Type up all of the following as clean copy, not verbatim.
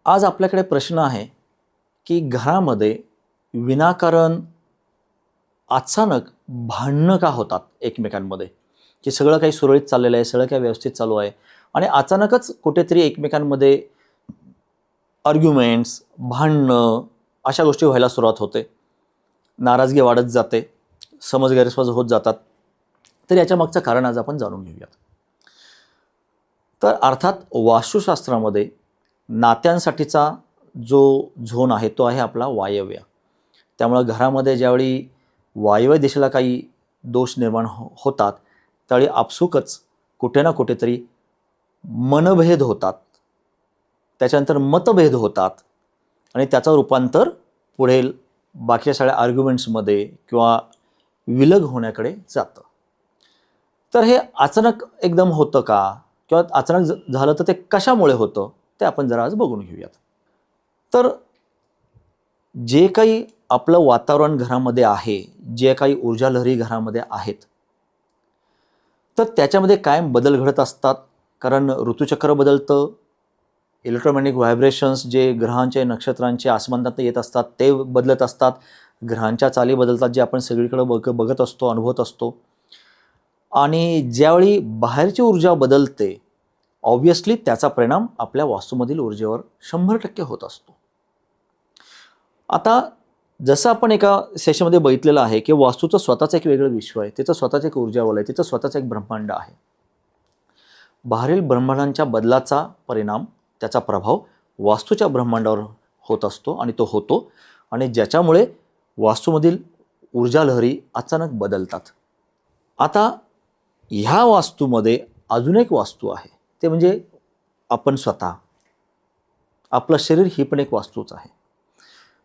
आज आपल्याकडे प्रश्न आहे की घरामध्ये विनाकारण अचानक भांडणं का होतात एकमेकांमध्ये, की सगळं काही सुरळीत चाललेलं आहे, सगळं काही व्यवस्थित चालू आहे आणि अचानकच कुठेतरी एकमेकांमध्ये आर्ग्युमेंट्स, भांडणं अशा गोष्टी व्हायला सुरुवात होते. नाराजगी वाढत जाते, समज गैरसमज होत जातात. तर याच्या मागचं कारण आज आपण जाणून घेऊयात. तर अर्थात वास्तुशास्त्रामध्ये नात्यांसाठीचा जो झोन आहे तो आहे आपला वायव्य. त्यामुळं घरामध्ये ज्यावेळी वायव्य दिशेला काही दोष निर्माण होतात त्यावेळी आपसुकच कुठे ना कुठेतरी मनभेद होतात, त्याच्यानंतर मतभेद होतात आणि त्याचं रूपांतर पुढे बाकीच्या सगळ्या आर्ग्युमेंट्समध्ये किंवा विलग होण्याकडे जातं. तर हे अचानक एकदम होतं का, किंवा अचानक झालं तर ते कशामुळे होतं ते आपण जरा आज बघून घेऊयात. तर जे काही आपलं वातावरण घरामध्ये आहे, जे काही ऊर्जा लहरी घरामध्ये आहेत, तर त्याच्यामध्ये कायम बदल घडत असतात. कारण ऋतुचक्र बदलतं, इलेक्ट्रोमॅग्नेटिक व्हायब्रेशन्स जे ग्रहांचे नक्षत्रांचे आसमानात येत असतात ते बदलत असतात. ग्रहांच्या चाली बदलतात, जे आपण सगळीकडे बघत असतो, अनुभवत असतो. आणि ज्यावेळी बाहेरची ऊर्जा बदलते ऑब्व्हियसली त्याचा परिणाम आपल्या वास्तूमधील ऊर्जेवर 100% होत असतो. आता जसं आपण एका सेशनमध्ये बघितलेलं आहे की वास्तूचं स्वतःचं एक वेगळं विश्व आहे, तिचं स्वतःचं एक ऊर्जावल आहे, तिचं स्वतःचं एक ब्रह्मांड आहे. बाहेरील ब्रह्मांडांच्या बदलाचा परिणाम, त्याचा प्रभाव वास्तूच्या ब्रह्मांडावर होत असतो आणि तो होतो, आणि ज्याच्यामुळे वास्तूमधील ऊर्जा लहरी अचानक बदलतात. आता ह्या वास्तूमध्ये अजून एक वास्तू आहे, ते म्हणजे आपण स्वतः, आपलं शरीर ही पण एक वास्तूच आहे.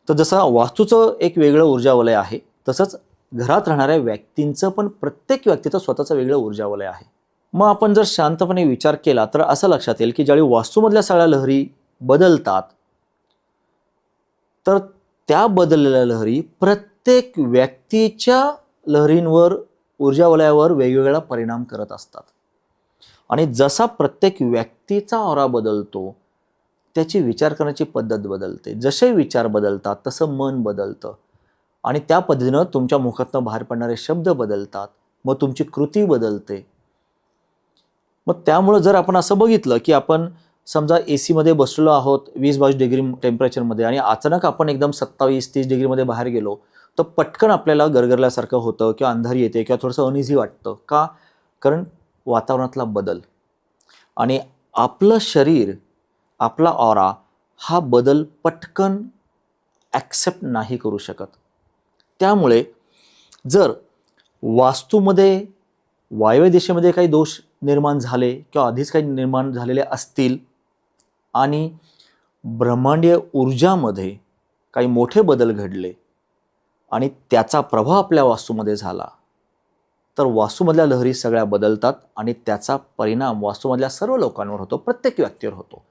तर जसं वास्तूचं एक वेगळं ऊर्जावलय आहे, तसंच घरात राहणाऱ्या व्यक्तींचं पण प्रत्येक व्यक्तीचं स्वतःचं वेगळं ऊर्जावलय आहे. मग आपण जर शांतपणे विचार केला तर असं लक्षात येईल की ज्यावेळी वास्तूमधल्या सगळ्या लहरी बदलतात तर त्या बदललेल्या लहरी प्रत्येक व्यक्तीच्या लहरींवर, ऊर्जावलयावर वेगवेगळा परिणाम करत असतात. आणि जसा प्रत्येक व्यक्तीचा ऑरा बदलतो त्याची विचार करण्याची पद्धत बदलते. जसे विचार बदलतात तसं मन बदलतं आणि त्या पद्धतीनं तुमच्या मुखातनं बाहेर पडणारे शब्द बदलतात, मग तुमची कृती बदलते. मग त्यामुळं जर आपण असं बघितलं की आपण समजा AC मध्ये बसलेलो आहोत 20-22 डिग्री टेम्परेचरमध्ये आणि अचानक आपण एकदम 27-30 डिग्रीमध्ये बाहेर गेलो तर पटकन आपल्याला गरगरल्यासारखं होतं किंवा अंधारी येते किंवा थोडंसं अनइझी वाटतं. का? कारण वातावरणातला बदल आणि आपलं शरीर, आपला ऑरा हा बदल पटकन ॲक्सेप्ट नाही करू शकत. त्यामुळे जर वास्तूमध्ये वायव्य दिशेमध्ये काही दोष निर्माण झाले किंवा आधीच काही निर्माण झालेले असतील आणि ब्रह्मांडीय ऊर्जामध्ये काही मोठे बदल घडले आणि त्याचा प्रभाव आपल्या वास्तूमध्ये झाला तर वास्तूमधल्या लहरी सगळ्या बदलतात आणि त्याचा परिणाम वास्तूमधल्या सर्व लोकांवर होतो, प्रत्येक व्यक्तीवर होतो.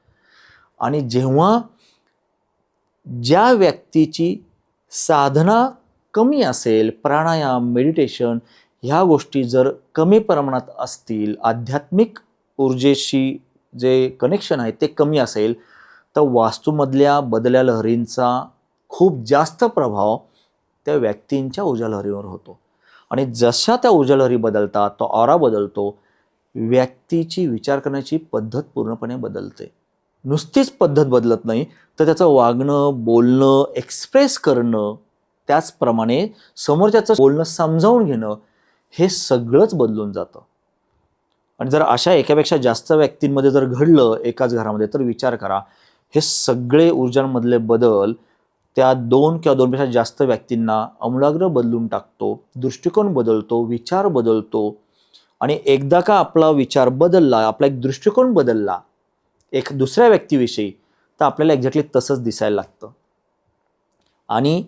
आणि जेव्हा ज्या व्यक्तीची साधना कमी असेल, प्राणायाम, मेडिटेशन ह्या गोष्टी जर कमी प्रमाणात असतील, आध्यात्मिक ऊर्जेशी जे कनेक्शन आहे ते कमी असेल, तर वास्तूमधल्या बदलल्या लहरींचा खूप जास्त प्रभाव त्या व्यक्तींच्या ऊर्जा लहरीवर होतो. आणि जशा त्या ऊर्जा लहरी बदलतात, तो ऑरा बदलतो, व्यक्तीची विचार करण्याची पद्धत पूर्णपणे बदलते. नुसतीच पद्धत बदलत नाही तर त्याचं वागणं, बोलणं, एक्सप्रेस करणं, त्याचप्रमाणे समोरच्याचं बोलणं समजावून घेणं हे सगळंच बदलून जातं. आणि जर अशा एकापेक्षा जास्त व्यक्तींमध्ये जर घडलं एकाच घरामध्ये तर विचार करा, हे सगळे ऊर्जांमधले बदल त्या 2 किंवा 2पेक्षा जास्त व्यक्तींना आमूलाग्र बदलून टाकतो. दृष्टिकोन बदलतो, विचार बदलतो. आणि एकदा का आपला विचार बदलला, आपला एक दृष्टिकोन बदलला एक दुसऱ्या व्यक्तीविषयी, तर आपल्याला एक्झॅक्टली तसंच दिसायला लागतं. आणि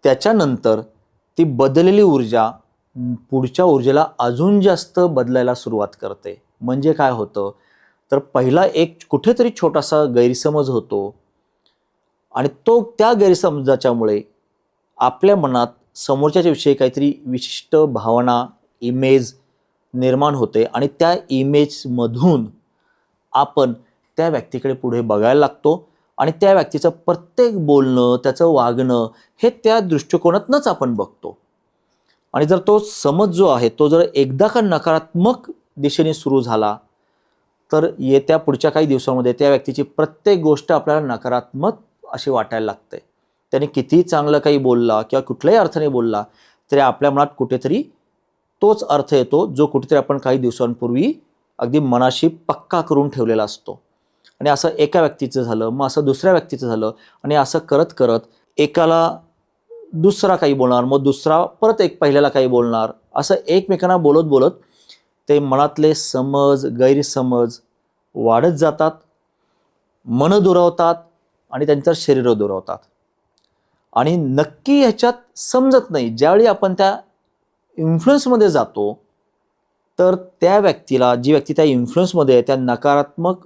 त्याच्यानंतर ती बदललेली ऊर्जा पुढच्या ऊर्जेला अजून जास्त बदलायला सुरुवात करते. म्हणजे काय होतं, तर पहिला एक कुठेतरी छोटासा गैरसमज होतो आणि त्या गैरसमजाच्यामुळे आपल्या मनात समोरच्याच्या विषयी काहीतरी विशिष्ट भावना, इमेज निर्माण होते आणि त्या इमेजमधून आपण त्या व्यक्तीकडे पुढे बघायला लागतो आणि त्या व्यक्तीचं प्रत्येक बोलणं, त्याचं वागणं हे त्या दृष्टिकोनातनंच आपण बघतो. आणि जर तो समज जो आहे तो जर एकदा का नकारात्मक दिशेने सुरू झाला, तर येत्या पुढच्या काही दिवसांमध्ये त्या व्यक्तीची प्रत्येक गोष्ट आपल्याला नकारात्मक अशी वाटायला लागते. त्याने कितीही चांगलं काही बोलला किंवा कुठल्याही अर्थाने बोलला तरी आपल्या मनात कुठेतरी तोच अर्थ येतो जो कुठेतरी आपण काही दिवसांपूर्वी अगदी मनाशी पक्का करून ठेवलेला असतो. आणि असं एका व्यक्तीचं झालं, मग असं दुसऱ्या व्यक्तीचं झालं, आणि असं करत करत एकाला दुसरा काही बोलणार, मग दुसरा परत एक पहिल्याला काही बोलणार, असं एकमेकांना बोलत बोलत ते मनातले समज, गैरसमज वाढत जातात, मनं दुरावतात आणि त्यांचं शरीर दुरावतात. आणि नक्की ह्याच्यात समजत नाही, ज्यावेळी आपण त्या इन्फ्लुएन्समध्ये जातो तर त्या व्यक्तीला, जी व्यक्ती त्या इन्फ्लुएन्समध्ये आहे, त्या नकारात्मक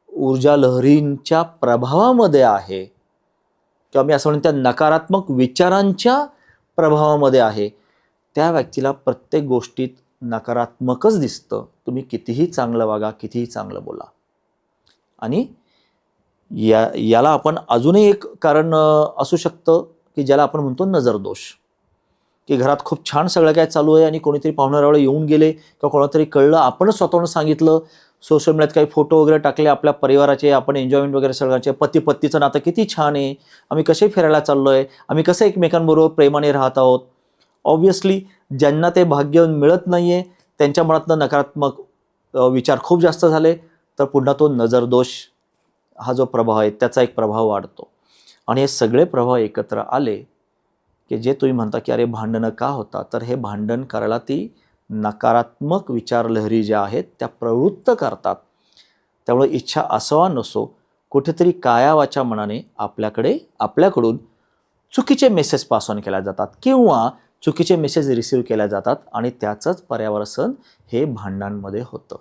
ऊर्जा लहरींच्या प्रभावामध्ये आहे किंवा मी असं म्हणेन त्या नकारात्मक विचारांच्या प्रभावामध्ये आहे, त्या व्यक्तीला प्रत्येक गोष्टीत नकारात्मकच दिसतं. तुम्ही कितीही चांगलं वागा, कितीही चांगलं बोला. आणि याला आपण अजूनही एक कारण असू शकतं की ज्याला आपण म्हणतो नजरदोष, की घरात खूप छान सगळं काय चालू आहे आणि कोणीतरी पाहुण्यारावळे येऊन गेले किंवा कोणातरी कळलं, आपणच स्वतःहून सांगितलं, सोशल मीडियात काही फोटो वगैरे टाकले आपल्या परिवाराचे, आपण एन्जॉयमेंट वगैरे सगळ्यांचे, पती पत्नीचं नातं किती छान आहे, आम्ही कसे फिरायला चाललो आहे, आम्ही कसं एकमेकांबरोबर प्रेमाने राहत आहोत. ऑब्व्हियसली ज्यांना ते भाग्य मिळत नाही आहे त्यांच्या मनातनं नकारात्मक विचार खूप जास्त झाले, तर पुन्हा तो नजरदोष हा जो प्रभाव आहे त्याचा एक प्रभाव वाढतो. आणि हे सगळे प्रभाव एकत्र आले की जे तुम्ही म्हणता की अरे भांडणं का होतात, तर हे भांडण करायला ती नकारात्मक विचार लहरी ज्या आहेत त्या प्रवृत्त करतात. त्यामुळे इच्छा असो नसो कुठेतरी कायावाच्या मनाने आपल्याकडून चुकीचे मेसेज पास ऑन केल्या जातात किंवा चुकीचे मेसेज रिसीव्ह केल्या जातात आणि त्याचंच पर्यावरण हे भांडणांमध्ये होतं.